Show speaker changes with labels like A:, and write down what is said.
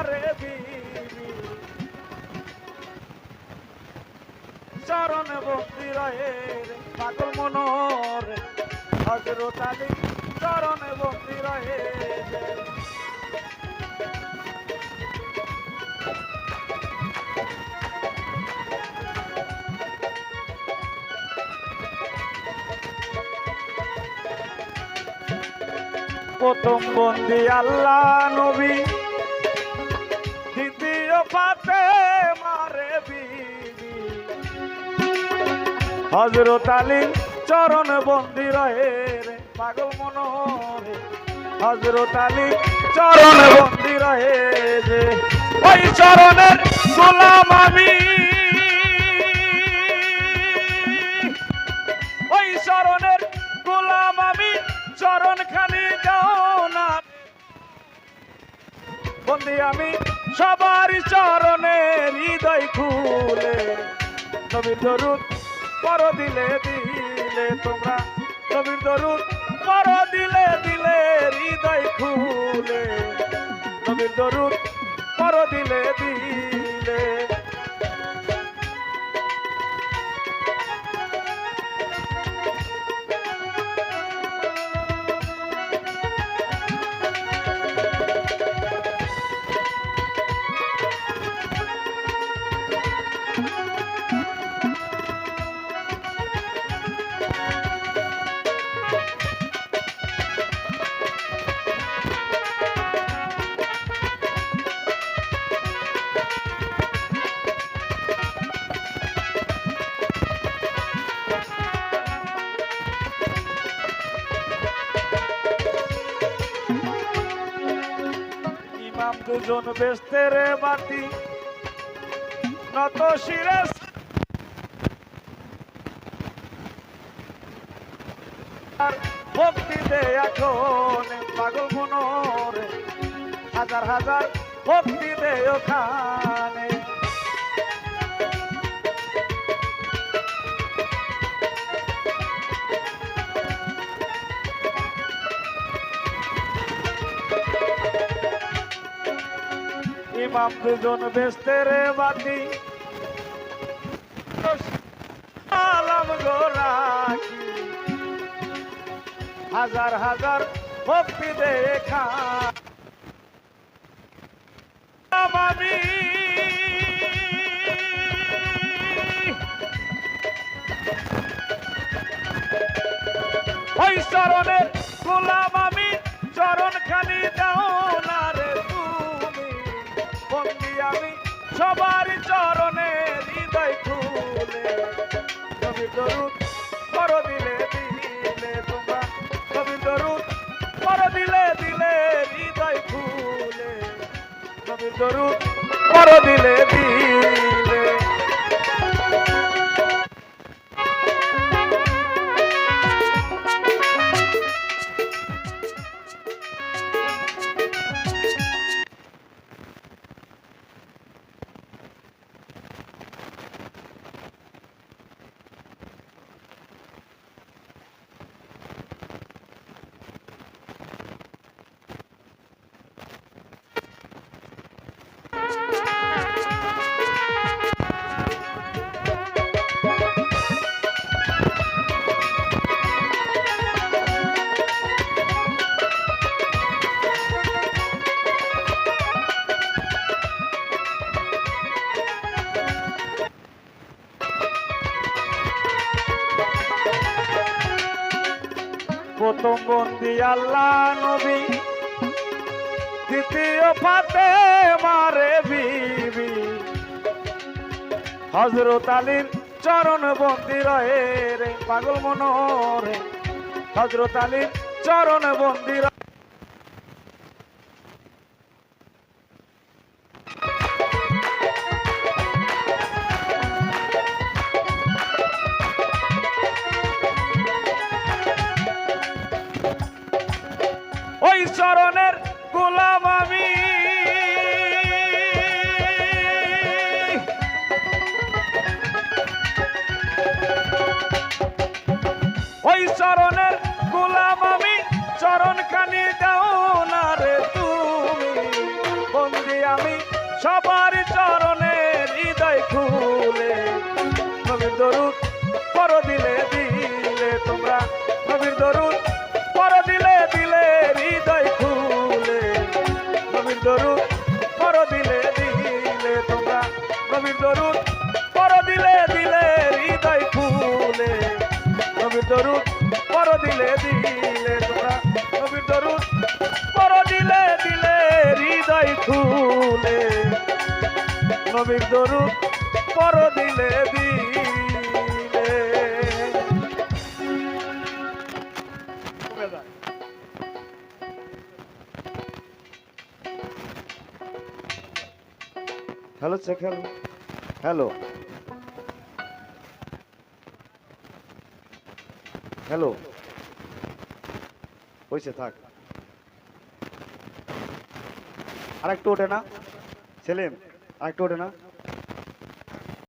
A: মারে বিবি চরণ বন্দি রয়ে রে পাগল মনোরে হযরত আলী চরণ বন্দি রয়ে রে। প্রথম বন্দি আল্লাহ নবী দ্বিতীয় ফাতেমারে বিবি হযরত আলী চরণ বন্দি রহে রে পাগল মনোরে হযরত আলী চরণ বন্দি রহে যে ওই চরণের গোলাম আমি ওই চরণের গোলাম আমি চরণ খানি দাও না বন্দি আমি সবার চরণে হৃদয় খুলে নবীর দরুদ পর দিলে দিলে তোমরা নবীর দরুদ পর দিলে দিলে হৃদয় খুলে নবীর দরুদ পর দিলে দিলে। ইমাম দুজন বেস্তে রে বাতি নত শিরে ভক্তি দে এখন পাগল মনোরে হাজার হাজার ভক্তি দে ওখানে। ইমাম দুজন বেস্তে রে বাতি আলম গোরাকি হাজার হাজার ভক্তি দেখা আমি ওই চরণের গোলাম আমি চরণ খানি দাও না রে তুমি বন্দি আমি সবার চরণে হৃদয় খুলে নবীর দরুদ পর দিলে দিলে তোমরা নবীর দরুদ পর দিলে দিলে হৃদয় খুলে নবীর দরুদ পর দিলে দিলে। প্রথম বন্দি আল্লাহ নবী দ্বিতীয় ফাতেমারে বিবি হযরত আলীর চরণ বন্দি রহে রে পাগল মনোরে হযরত আলীর চরণ বন্দি রহে। ওই চরণের গোলাম আমি ওই চরণের গোলাম আমি চরণ খানি আমি সবার চরণে হৃদয় খুলে নবীর দরুদ পর দিলে দিলে তোমরা নবীর দরুদ পর দিলে দিলে হৃদয় খুলে নবীর দরুদ পর দিলে দিলে তোমরা নবীর দরুদ পর দিলে দিলে হৃদয় খুলে নবীর দরুদ পর দিলে দিলে তোমরা নবীর দরুদ পর দিলে দিলে হৃদয় খুলে নবীর দরুদ পর দিলে দিলে hello check hello hello hello হয়েছে থাক আরেকটু ওঠে না সেলিম আরেকটু ওঠে না